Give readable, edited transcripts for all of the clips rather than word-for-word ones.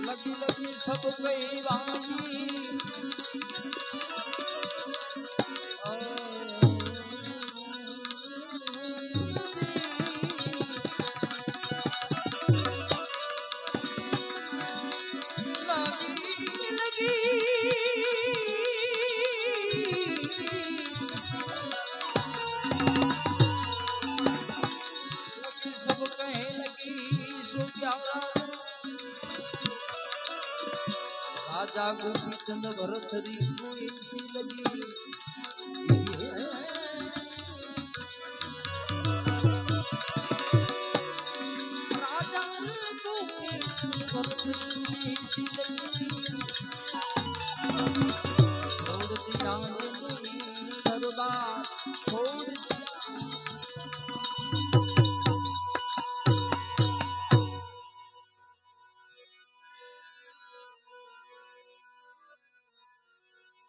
लगी लगी सब कई वाणी राजा गोपी चंद भरतरी कोई सी लगी राजा गोपी चंद भरतरी सी लगी छोड़ दिया दरबार छोड़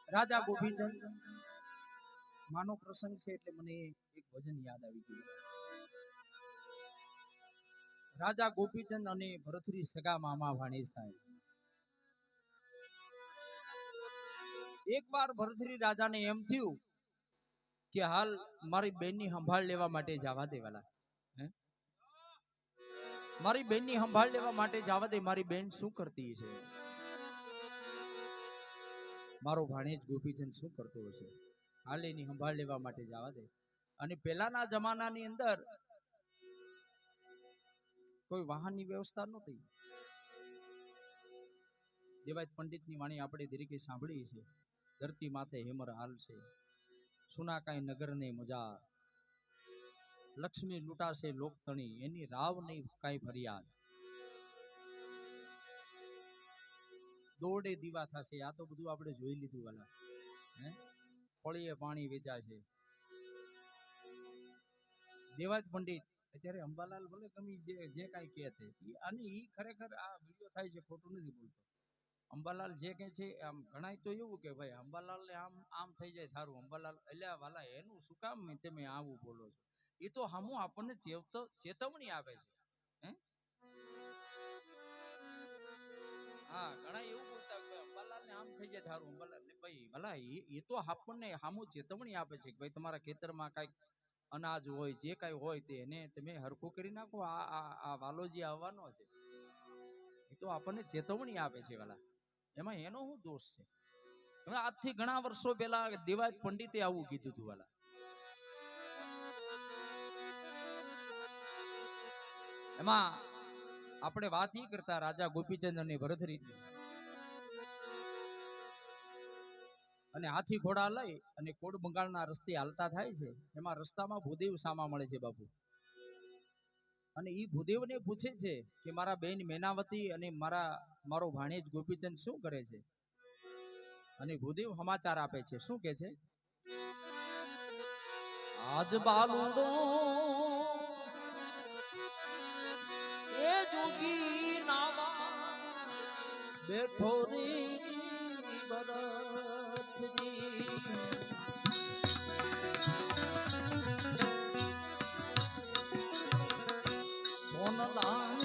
राजा गोपीचंद मानो प्रसंग है એટલે મને એક ભજન યાદ આવી ગયું રાજા ગોપીચંદ અને ભરતરી સગા મામા ભાણેજ થાય એકવાર ભરતરી રાજાને એમ થયું કે હાલ મારી બેનની સંભાળ લેવા માટે જવા દેવાલા મારી બેનની સંભાળ લેવા માટે જવા દે મારી બેન શું કરતી છે મારો ભાણેજ ગોપીચંદ શું કરતો હશે હાલ એની સંભાળ લેવા માટે જવા દે અને પહેલાના જમાનાની અંદર કોઈ વાહનની વ્યવસ્થા નહોતી દેવાય પંડિતની વાણી આપણે તરીકે સાંભળી છે ધરતી માથે હેમર હાલ છે સુના કાંઈ નગર ને મજા લક્ષ્મી લૂંટાશે લોકતણી એની રાવ નહીં કાંઈ ફરિયાદ દોડે દીવા થશે આ તો બધું આપણે જોઈ લીધું વાલા ફળીએ પાણી વેચાશે દેવાજ પંડિત અત્યારે અંબાલાલ ભલે ગમી જે કાંઈ કહે છે અને એ ખરેખર આ વિડીયો થાય છે ખોટું નથી બોલતો અંબાલાલ જે કહે છે આમ ઘણાય તો એવું કે ભાઈ અંબાલાલ ને આમ આમ થઈ જાય સારું અંબાલાલ એટલે વાલા એનું શું કામ તમે આવું બોલો છો એ તો હમું આપણને ચેતવણી આપે છે હા ઘણા એવું બોલતા અંબાલાલ ને આમ થઈ જાય થારું અંબાલાલ ને ભાઈ ભલા એ તો આપણને સામું ચેતવણી આપે છે કે ભાઈ તમારા ખેતરમાં કઈક અનાજ હોય જે કઈ હોય તેને તમે હરખું કરી નાખો આ વાલોજી આવવાનો છે એ તો આપણને ચેતવણી આપે છે વાલા એમાં એનો શું દોષ છે હવે આજથી ઘણા વર્ષો પહેલા દેવાજ પંડિતે આવું કીધું હતું વાલા એમાં આપણે વાત ઈ કરતા રાજા ગોપીચંદ અને ભરતરી અને હાથી ઘોડા લઈ અને કોડ બંગાળના રસ્તે હાલતા થાય છે એમાં રસ્તામાં ભૂદેવ સામા મળે છે બાપુ અને ઈ ભૂદેવને પૂછે છે કે મારા બેન મેનાવતી અને મારો ભાણેજ ગોપીચંદ શું કરે છે અને ભૂદેવ સમાચાર આપે છે શું કે છે આજ બાલુડો એ જોગી નાવા બેઠો રે બરથની સોનલા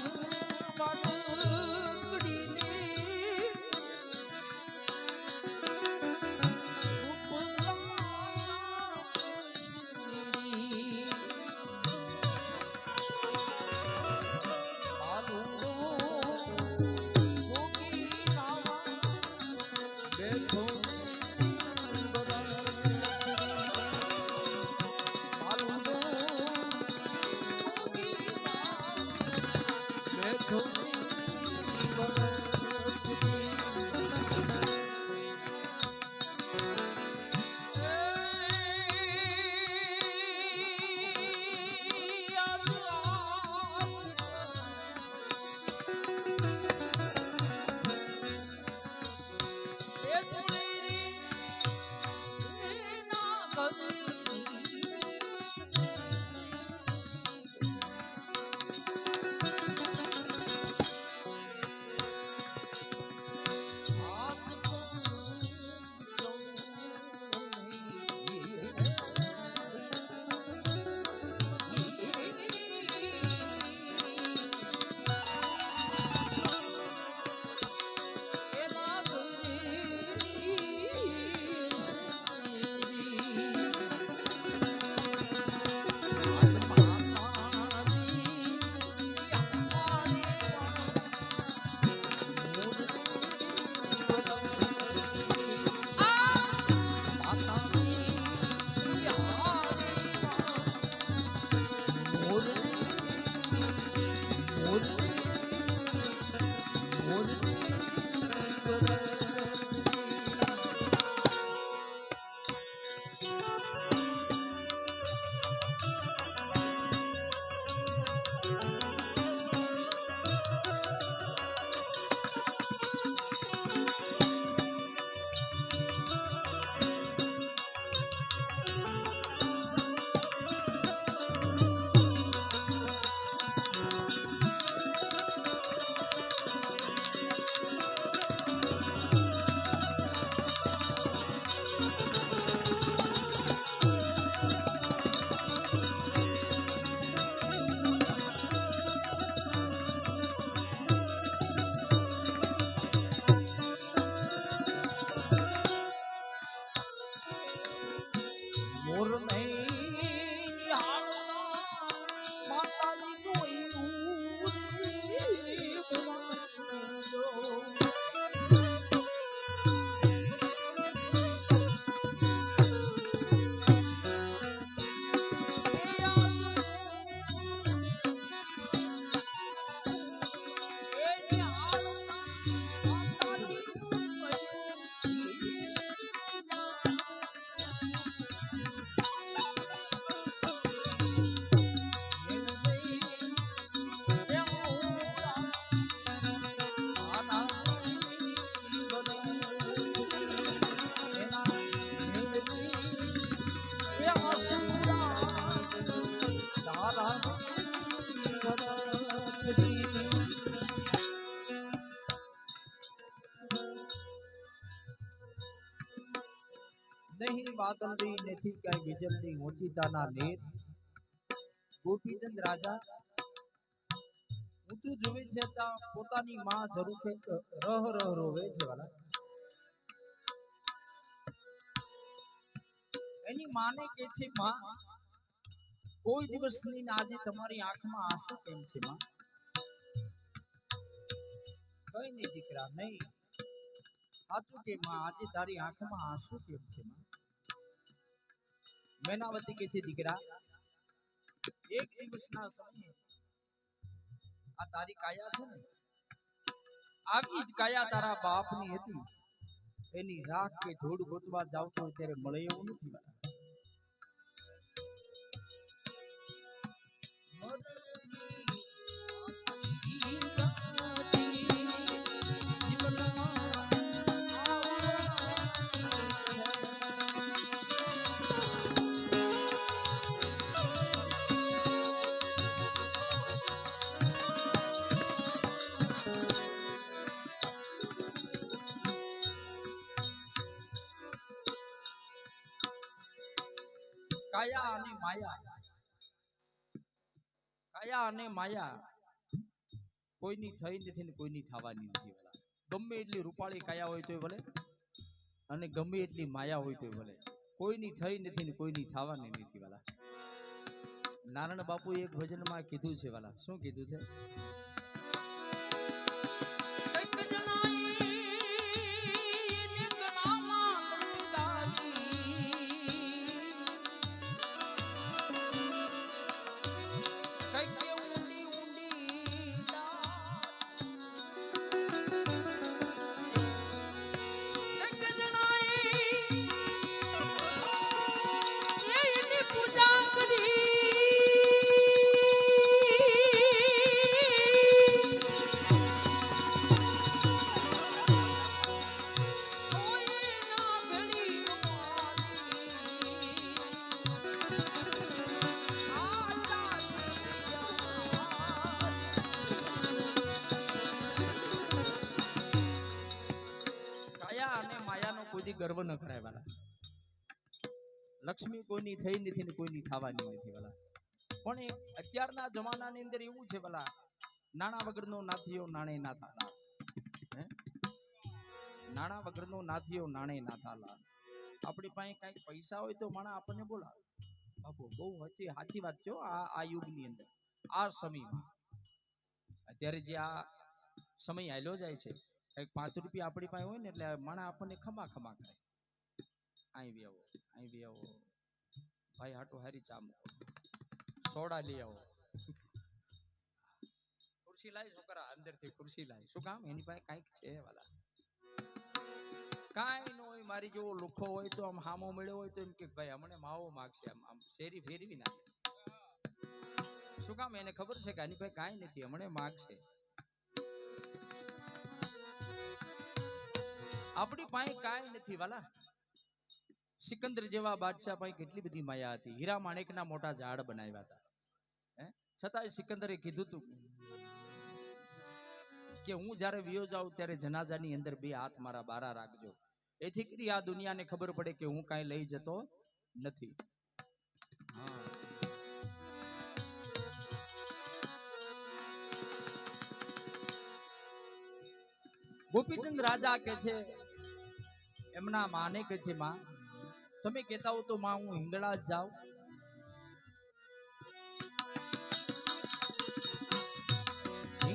નહીં વાદળની નથી કઈ વિજલની ઓચિતાના નેર ગોપીચંદ રાજા ઊંચું જોવે છે ત્યાં પોતાની માં જરૂર રહ રહ રોવે છે વાલા એની માને કે છે માં કોઈ દિવસની આજે તમારી આંખમાં આંસુ કેમ છે માં કઈ નહીં દીકરા નહીં સાચું કે માં આજે તારી આંખમાં આંસુ કેમ છે માં મેનાવતી કે છે દીકરા એક દિવસના સમયે આ તારી કાયા છે ને આવી જ કાયા તારા બાપની હતી એની રાખ કે ધૂળ ગોતવા જાવ તો ત્યારે મળે એવું નથી કાયા અને માયા કોઈની થઈ નથી ને કોઈની થવાની નથી ગમે એટલી રૂપાળી કાયા હોય તોય ભલે અને ગમે એટલી માયા હોય તોય ભલે કોઈની થઈ નથી ને કોઈની થવાની નથી વાલા નારાયણ બાપુ એક ભજનમાં કીધું છે વાલા શું કીધું છે ગર્વ ન કરાય વાલા લક્ષ્મી કોઈની થઈ નથી ને કોઈની થવાની નથી વાલા પણ અત્યારના જમાનાની અંદર એવું છે વાલા નાણા વગરનો નાથિયો નાણે ના થાલા નાણા વગરનો નાથિયો નાણે ના થાલા આપણી પાસે કઈક પૈસા હોય તો માણા આપણને બોલાવે બાપુ બહુ સાચી વાત છે આ યુગની અંદર આ સમયમાં અત્યારે જે આ સમય આયલો જાય છે કઈક 5 રૂપિયા આપણી પાસે હોય ને એટલે માણા આપણને ખમા ખમા કરે અહીં બી આવો ભાઈ હાટો હારી ચા મૂકો સોડા લઈ આવો ખુરશી લાવી છોકરા અંદરથી ખુરશી લાવી શું કામ એની પાસે કઈક છે વાલા કાંઈ ન હોય મારી જેવો લુખો હોય તો આમ હામો મળ્યો હોય તો એમ કે ભાઈ હમણે માવો માગશે આમ શેરી ફેરવી નાખે શું કામ એને ખબર છે કે આની પાસે કાંઈ નથી હમણે માગશે આપણી પાસે કાંઈ નથી વાલા સિકંદર જેવા બાદશાહ પાસે કેટલી બધી માયા હતી હીરા માણેકના મોટા ઝાડ બનાવ્યા હતા છતાંય સિકંદરે કીધું તું કે હું જ્યારે વિયો જાઉં ત્યારે જનાજાની અંદર 2 હાથ મારા બારા રાખજો એથી કરી આ દુનિયાને ખબર પડે કે હું કાંઈ લઈ જતો નથી ગોપીચંદ રાજા કે છે એમના માને કે છે માં તમે કહેતા હો તો માં હું હિંગળા જ જાઉં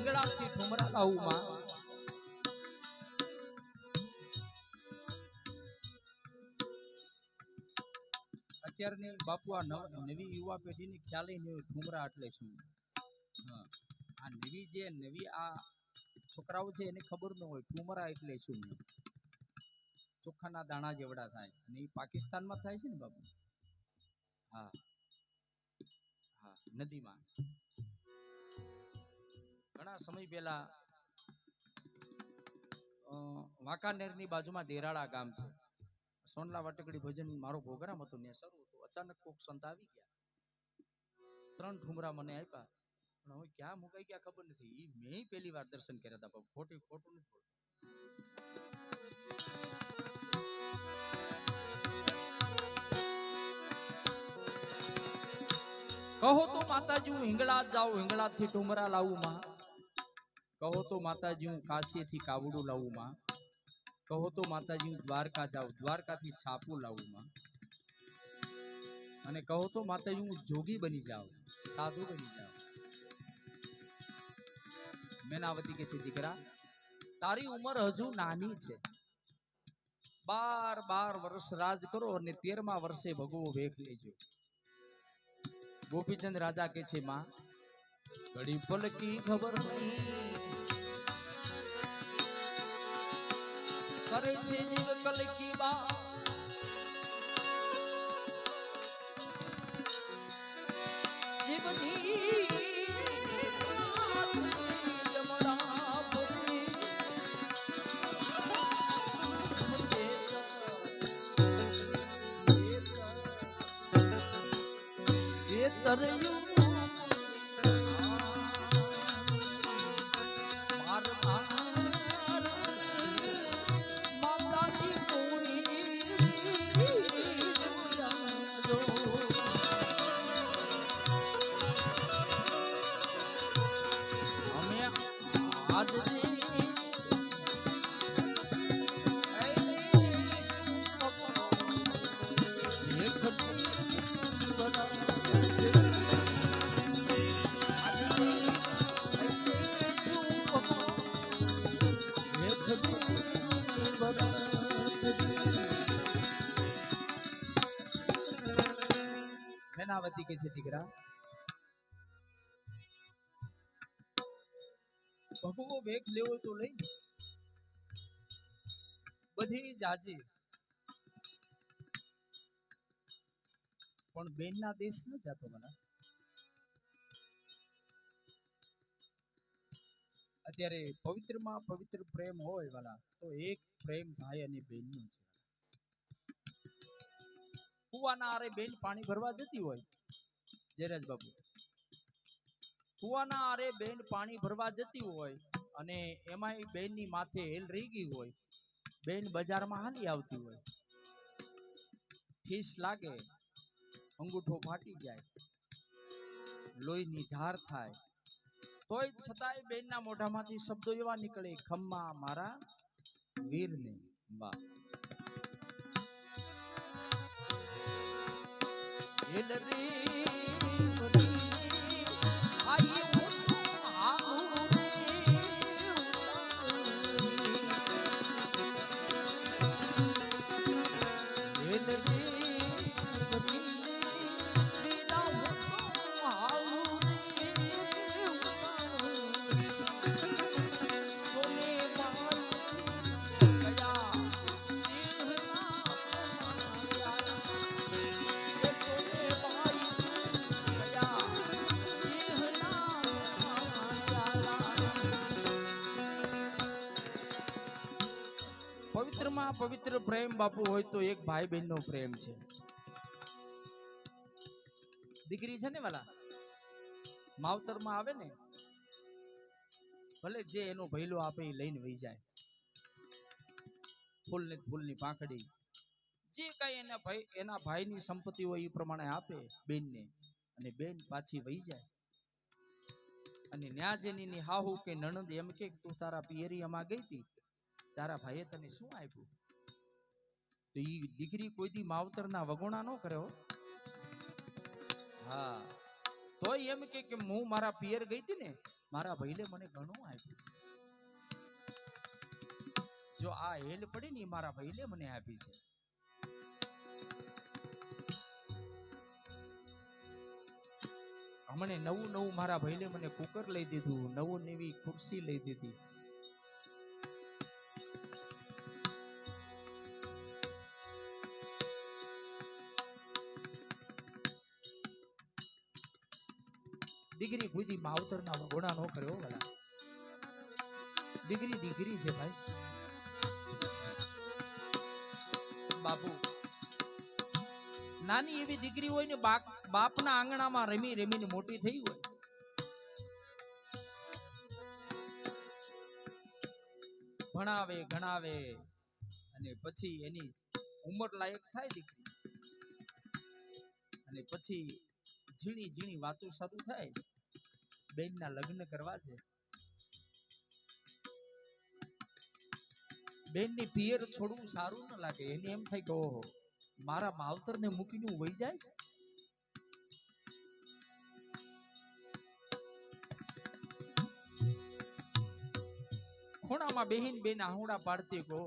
હિંગળાથી ઠુમરા લાવું માં. અત્યારની બાપુ આ નવી યુવા પેઢીની ખ્યાલ નહીં હોય ઠુમરા એટલે શું. હા, આ નવી આ છોકરાઓ છે એને ખબર ન હોય ઠુમરા એટલે શું. ચોખાના દાણા જેવડા થાય અને એ પાકિસ્તાનમાં થાય છે ને બાપુ. હા હા, નદીમાં ઘણા સમય પહેલા વાંકાનેરની બાજુમાં દેરાળા ગામ છે. સોનલા વાટકડી ભજન મારો પ્રોગ્રામ હતો ને શરૂ હતો. અચાનક કોક સંત આવી ગયા, 3 ઠુમરા મને આપ્યા, પણ હવે ક્યાં મુકાઈ ગયા ખબર નથી. ઈ મેં પહેલી વાર દર્શન કર્યા હતા બાપુ. ખોટું નથી બોલતો. કહો તો માતાજી હું હિંગળાજ જાઉં, હિંગળાજથી ઠુમરા લાવું માં. કહો તો માતાજી હું કાશીથી કાવડું લાવું માં. કહો તો માતાજી હું દ્વારકા જાઉં, દ્વારકાથી છાપું લાવું માં. અને કહો તો માતાજી હું જોગી બની જાઉં, સાધુ બની જાઉં. મેનાવતી કે છે દીકરા તારી ઉંમર હજુ નાની છે. 12 વર્ષ રાજ કરો અને 13મા વર્ષે ભગવો વેખ લેજો. ગોપીચંદ રાજા કે છે માં ઘડી પલકી ખબર નહીં કરે છે જીવ કલકી બા. જીવની તરયું માતાજી પૂરી અમે આજ મેનાવતી કે છે દીકરા ભગવો વેગ લેવો તો લઈ બધી જાજી, પણ બેન ના દેશ ન જાતો મને. અત્યારે પવિત્રમાં પવિત્ર પ્રેમ હોય વાલા તો એક પ્રેમ ભાઈ અને બેન નો છે. કુવાના આરે બેન પાણી ભરવા જતી હોય જયરાજ બાપુ, કુવાના આરે બેન પાણી ભરવા જતી હોય અને એમાંય બેન ની માથે હેલ રહી ગઈ હોય. બેન બજારમાં હાલી આવતી હોય, ઠીસ લાગે, અંગૂઠો ફાટી જાય, લોહીની ધાર થાય, તોય છતાંય બેનના મોઢામાંથી શબ્દો એવા નીકળે ખમ્મા મારા વીરને. વાહ પવિત્રમાં પવિત્ર પ્રેમ બાપુ હોય તો એક ભાઈ બહેન નો પ્રેમ છે. દીકરી છે ને વાલા માવતરમાં આવે ને ભલે જે એનો ભૈલો આપે એ લઈને વહી જાય. ફૂલની પાંખડી જે કઈ એના ભાઈની સંપત્તિ હોય એ પ્રમાણે આપે બેનને, અને બેન પાછી વહી જાય. અને ન્યાજની હાહુ કે નણંદ એમ કે તું તારા પિયરિયામાં ગઈ હતી, તારા ભાઈએ તને શું આપ્યું? તો ઈ દીકરી કોઈ દી માવતરના વગોણા ન કરે હો. હા, તો એમ કે હું મારા પિયર ગઈ હતી ને, મારા ભાઈને મને ઘણું આપ્યું. જો આ હેલ પડી ને મારા ભાઈને મને આપી છે. હમણે નવું નવું મારા ભાઈને મને કુકર લઈ દીધું, નવું નવી ખુરશી લઈ દીધી. દીકરી કોઈ માવતર ના ગોળા નો કર્યો વાલા. દીકરી દીકરી છે ભાઈ. બાપુ નાની એવી દીકરી હોય ને, બાપના આંગણામાં રમી રમીને મોટી થઈ હોય, ભણાવે ગણાવે અને પછી એની ઉંમર લાયક થાય દીકરી, અને પછી ઝીણી ઝીણી વાતો શરૂ થાય, બેનના લગ્ન કરવા છે. બેનની પિયર છોડવું સારું ન લાગે. એને એમ થાય કે ઓહો મારા માવતરને મૂકીને હું વહી જાય. ખૂણામાં બેહીન બેન આહુડા પાડતી ગો.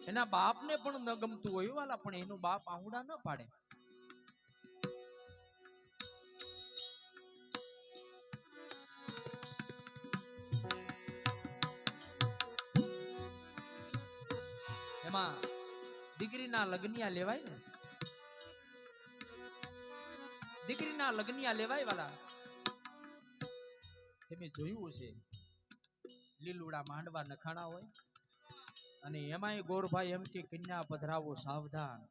એના બાપને પણ ન ગમતું હોય વાલા, પણ એનો બાપ આહુડા ન પાડે. એમાં દીકરીના લગ્નિયા લેવાય ને, દીકરીના લગ્નિયા લેવાય વાલા. તમે જોયું છે લીલુડા માંડવા નખાણા હોય, અને એમાંય ગોરભાઈ એમ કે કન્યા પધરાવો સાવધાન.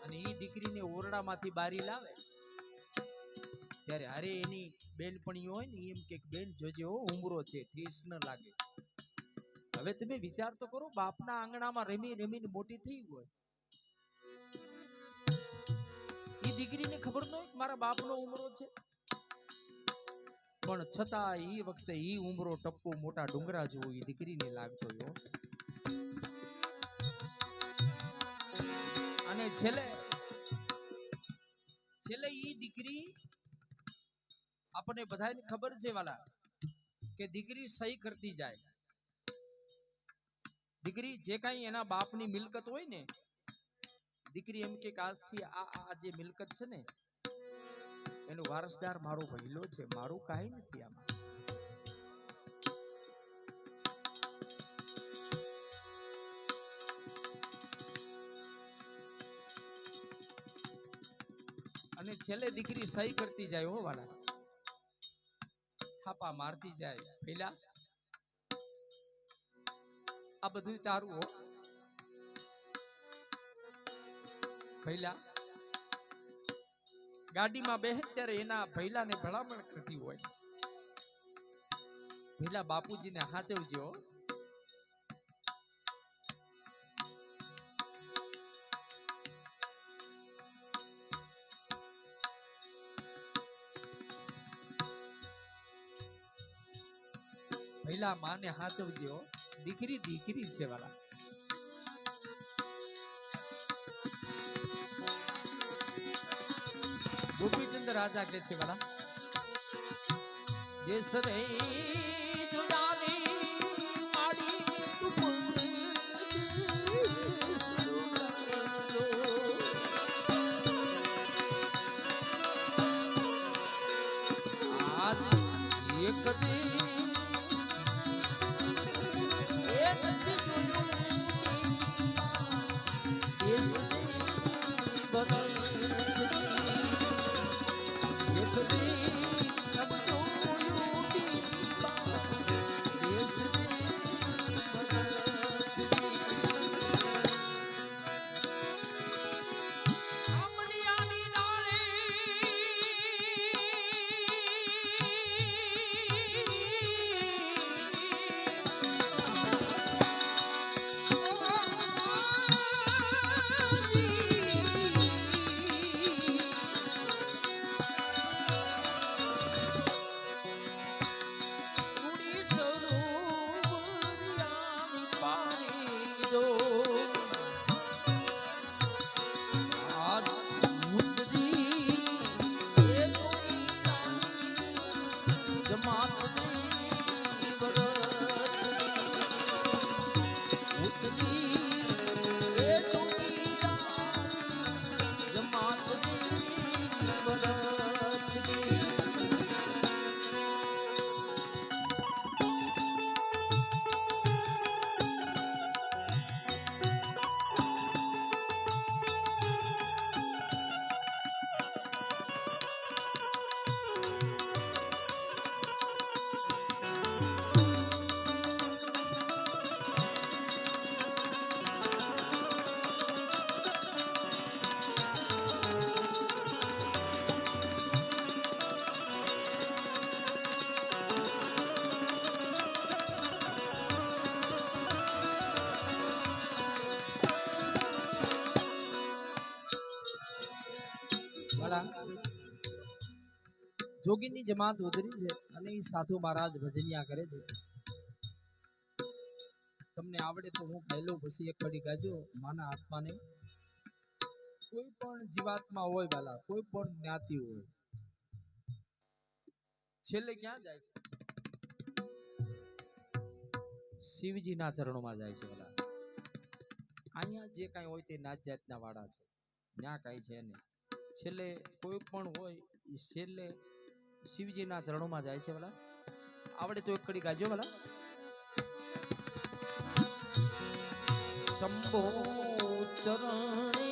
અને એ દીકરીને ઓરડામાંથી બારી લાવે ત્યારે અરે એની બેનપણીઓ હોય ને એમ કે બેન જોજે હો ઉમરો છે, ઠીસ ન લાગે. હવે તમે વિચાર તો કરો, બાપના આંગણામાં રમી રમીને મોટી થઈ હોય, એ દીકરીને ખબર ન હોય મારા બાપનો ઉમરો છે. પણ છતાં એ વખતે ઈ ઉમરો ટપ્પુ મોટા ડુંગરા જેવો એ દીકરીને લાગતો હતો. અને છેલ્લે ઈ દીકરી, આપણને બધાને ખબર છે વાલા કે દીકરી સહી કરતી જાય. દીકરી જે કાંઈ એના બાપની મિલકત હોય ને, દીકરી એમ કે આજથી આ જે મિલકત છે ને એનો વારસદાર મારો ભઈલો છે, મારું કાંઈ નથી આમાં. અને છેલ્લે દીકરી સહી કરતી જાય હો વાલા, થાપા મારતી જાય. પહેલા આ બધું તારું હો. પહેલા ગાડીમાં બેહે ત્યારે એના ભૈલાને ભલામણ કરતી હોય, ભૈલા બાપુજીને હાચવજો. ભૈલા માને હાચવજો, દીકરી દીકરી છે વાલા. ગોપીચંદ રાજા કે છે વાલા, દેશ રે જુડાની માડી આજ એક ભલા જોગીની જમાત ઉતરી છે અને એ સાધુ મહારાજ ભજનિયા કરે છે. તમને આવડે તો હું પહેલો પછી એક કડી ગાજો માના આત્માને. કોઈ પણ જીવાત્મા હોય વાલા, કોઈ પણ જ્ઞાતિ હોય, છેલ્લે ક્યાં જાય છે? શિવજીના ચરણોમાં જાય છે વાલા. અહીંયા જે કાંઈ હોય તે નાત જાતના વાળા છે, ત્યાં કાંઈ છે નહીં. છેલ્લે કોઈ પણ હોય એ છેલ્લે શિવજીના ચરણોમાં જાય છે વાલા. આવડે તો એક કડી ગાજો વાલા. શંભો ચરણે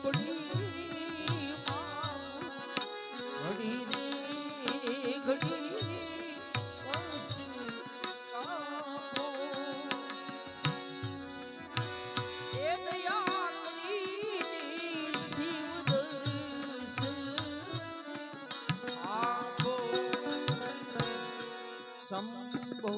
પડી ઘડી રે ઘડી શંભો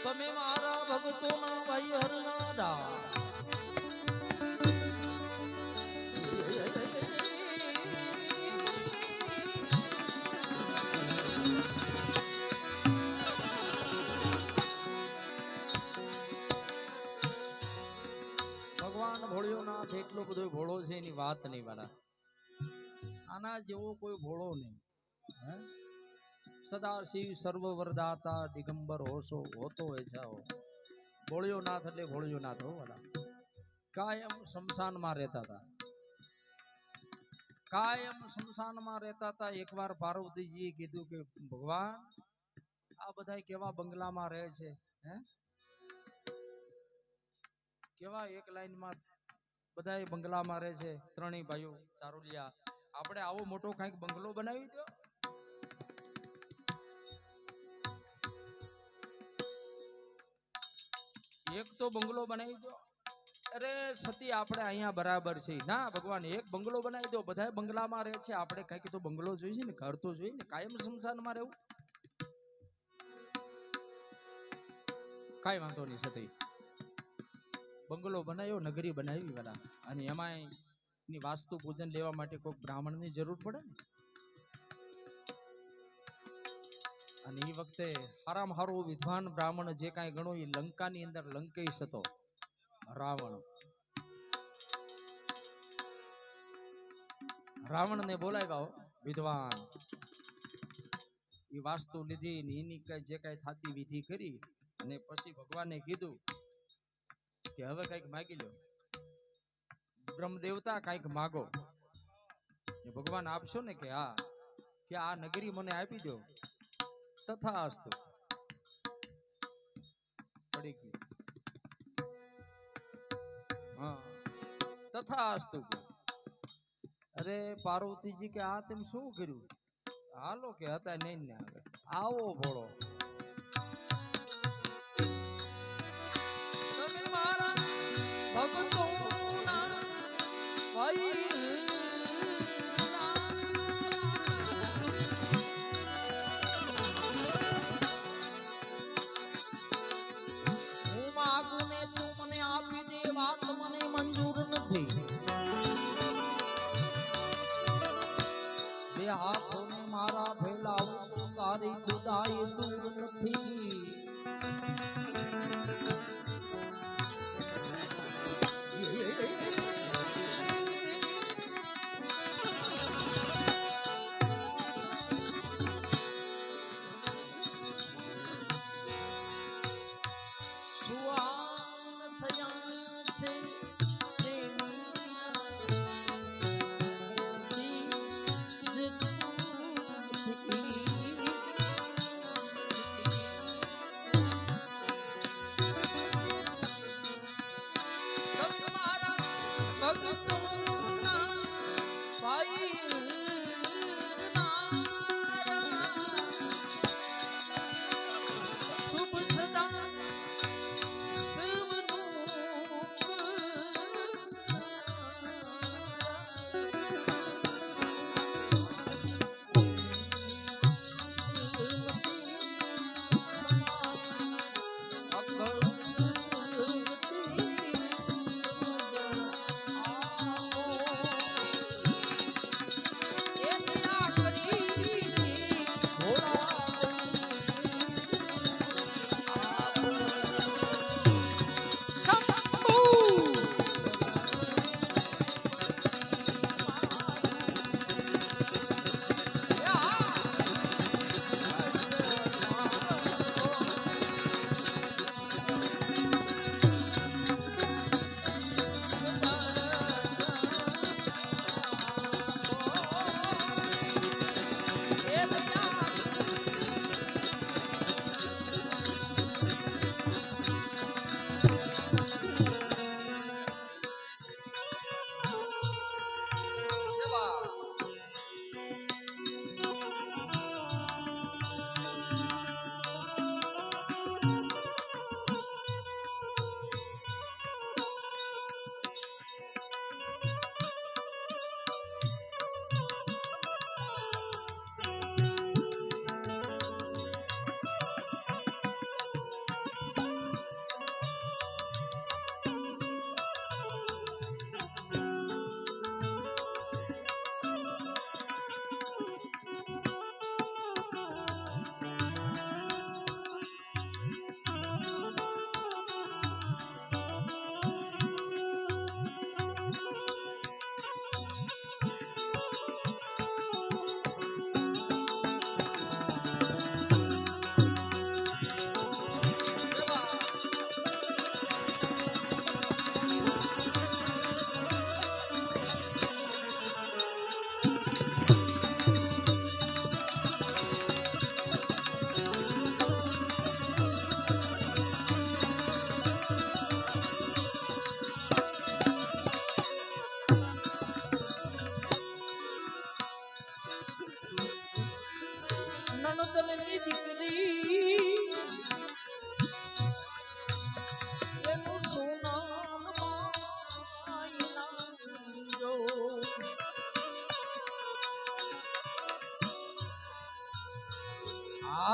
તમે મારા ભક્તોના ભાઈ હરના દા. ભગવાન ભોળિયોનાથ એટલો બધો ભોળો છે એની વાત નહીં વાળા. આના જેવો કોઈ ભોળો નહીં. સદા શિવ સર્વ વરદાતા દિગંબર હોશો હોતો એસા હો. ભોળિયોનાથ એટલે ભોળિયોનાથ હો વાલા. કાયમ શમશાનમાં રહેતા હતા. કાયમ શમશાનમાં રહેતા હતા. એકવાર પાર્વતીજીએ કીધું કે ભગવાન આ બધા કેવા બંગલામાં રહે છે, હે કેવા એક લાઈનમાં બધા બંગલામાં રહે છે, ત્રણેય ભાઈઓ ચારુલિયા. આપણે આવો મોટો કાંઈક બંગલો બનાવી દો. એક તો બંગલો બનાવી દો. અરે સતી આપણે અહીંયા બરાબર છે. ના ભગવાન એક બંગલો બનાવી દો. બધા બંગલામાં રહે છે, આપણે કઈક તો બંગલો જોઈએ ને, ઘર તો જોઈએ ને. કાયમ શમશાનમાં રહેવું કાંઈ વાંધો નહીં. સતી બંગલો બનાવ્યો, નગરી બનાવી વાલા. અને એમાં ની વાસ્તુ પૂજન લેવા માટે કોઈ બ્રાહ્મણની જરૂર પડે ને. અને એ વખતે હારામાં હારો વિદ્વાન બ્રાહ્મણ જે કાંઈ ગણો એ લંકાની અંદર લંકેશ હતો, રાવણ. રાવણને બોલાવ્યા વિદ્વાન. એ વાસ્તુ લીધી ને એની જે કાંઈ થાતી વિધિ કરી અને પછી ભગવાને કીધું કે હવે કઈક માગી લો. બ્રહ્મદેવતા કઈક માગો. ભગવાન આપશો ને કે હા, કે આ નગરી મને આપી દો. તથાસ્તુ. પડી ગયું. હા તથાસ્તુ. અરે પાર્વતીજી કે આ તેમ શું કર્યું? હાલો કે હતા નહીં ને આગળ આવો ભોળો. તમે મારા ભક્તોના ભાઈ વાત મને મંજૂર નથી. બે હાથોને મારા ફેલાવું તો તારી ખુદાઈ દૂર નથી.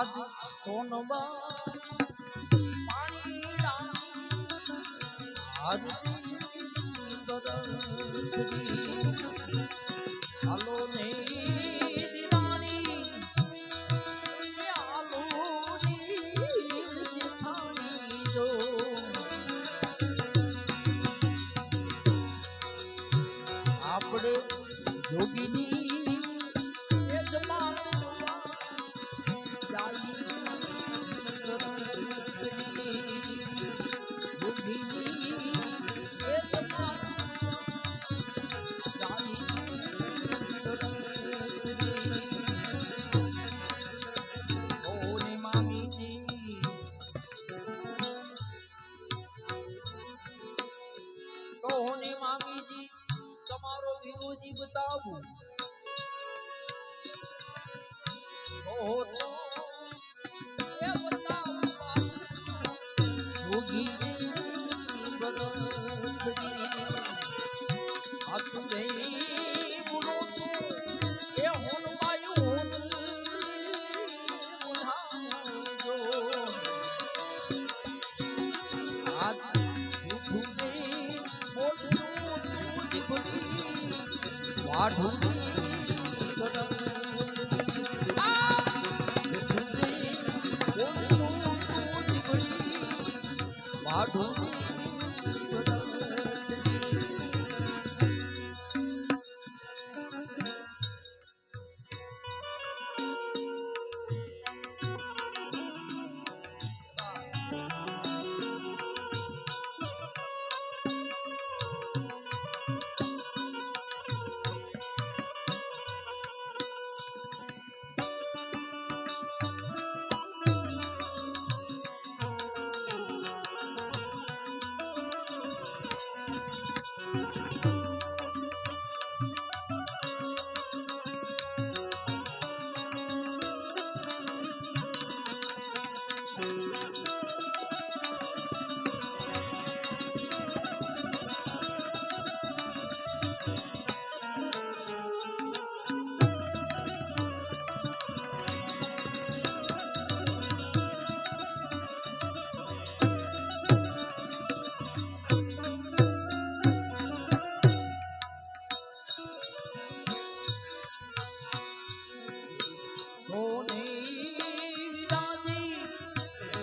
આજ સોનવા પાણી આજ હાલો ને દિવાળી આલો ની જો આપણે જોગીની મામીજી તમારો વિરોધી બતાવું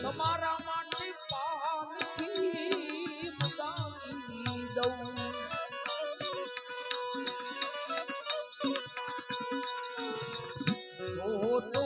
તમારા માટે પાલખી મગાવી દઉં તો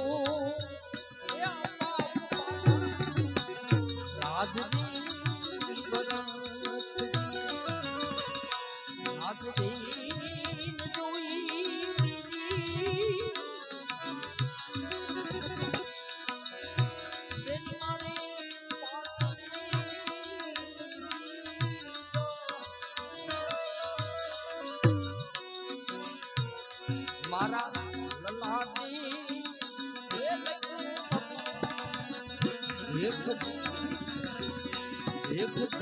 મારા લલાટી એક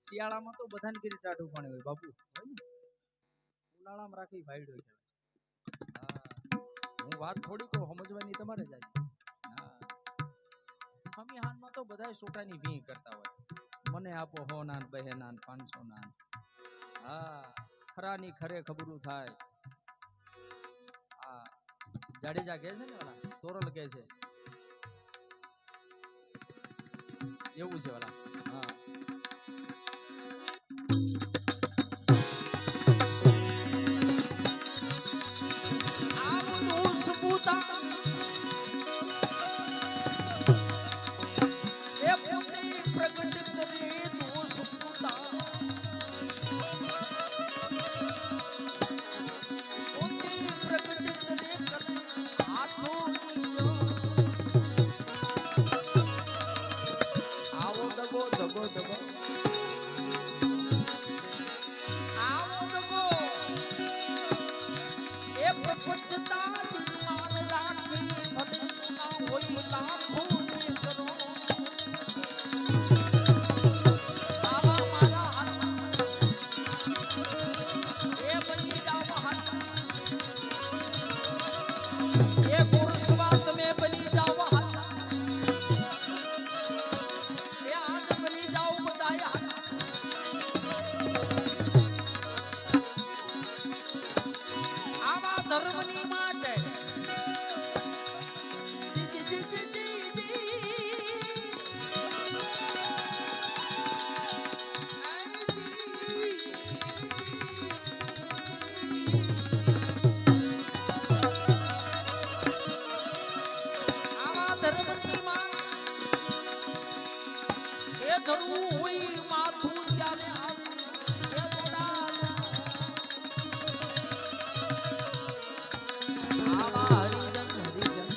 શિયાળામાં તો બધાને કરી ટાઢું પાણી હોય બાપુ હોય ને ઉનાળામાં રાખી ભાઈડ હોય હા હું વાત થોડી કહું સમજવાની તમારે જ હા હમી હાનમાં તો બધા સોટાની ભી કરતા હોય મને આપો 100 ના 2 ના 500 ના હા ખરાની ખરે ખબરું થાય હા જાડેજા કહે છે ને ઓલા તોરલ કહે છે એવું છે ઓલા હા આવનું સપૂતા એ પોતે પ્રગટ કરે દોષ પૂતા પોતે પ્રગટ કરે હાથો આવો દગો દગો દગો આવો દગો એ પ્રપંચતા માન રાખી ભક્તના હોય લાખો ને કરો આવા મારા હાથ એ બની જાવ હાથ એ પુરુષવા તમે બની જાવ હાથ એ આજ બની જાવ બધાય હાથ આવા ધર્મની માટે આવા ધર્મની માં એ ધરવું હોય માથું ત્યારે આવું એ દોડા આવા હરિજન હરિજન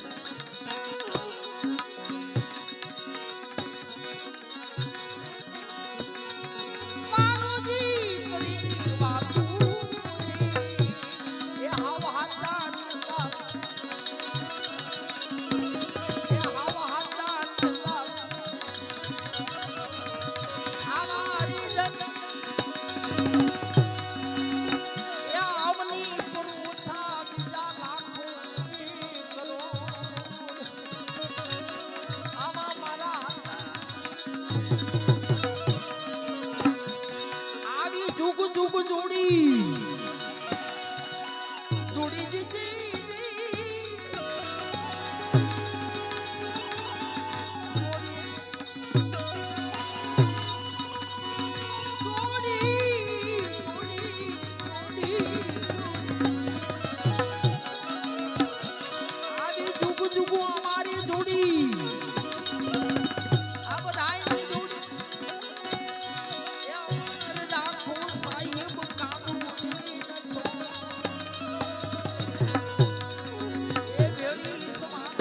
મારુજી કરી વાતું એ હાવ હાતા એ હાવ હાતા આવા હરિજન એ આવની કરું છા બીજા લાખો કરો આવા મારા આવી જુગ જુગ જોડી જોડી દીધી આવી જુગ જુગ અમારી જોડી આ બધાયની જોડી એ અમર રાખો સાહેબ કાનું એ ભેળી સમાન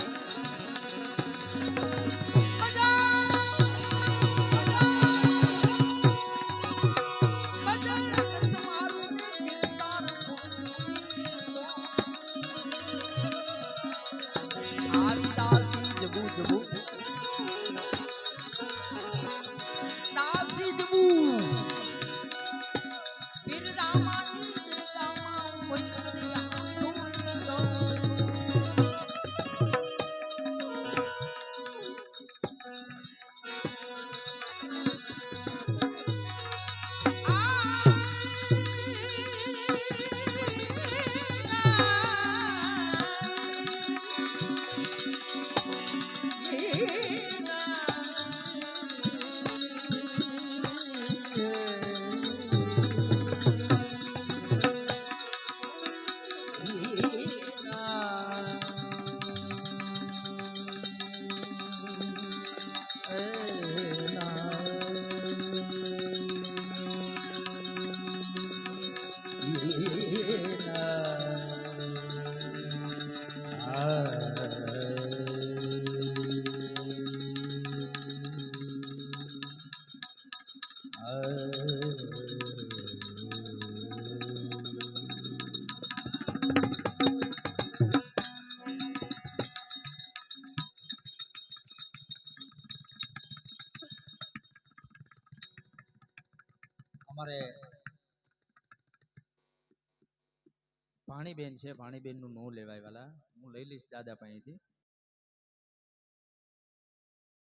જબુ જબુ દાસી જબુ બિરદામાની બિરદામા હોય અમારે ભાણીબેન છે, ભાણીબેન નું નો લેવાય વાલા, હું લઈ લઈશ દાદા પાસેથી.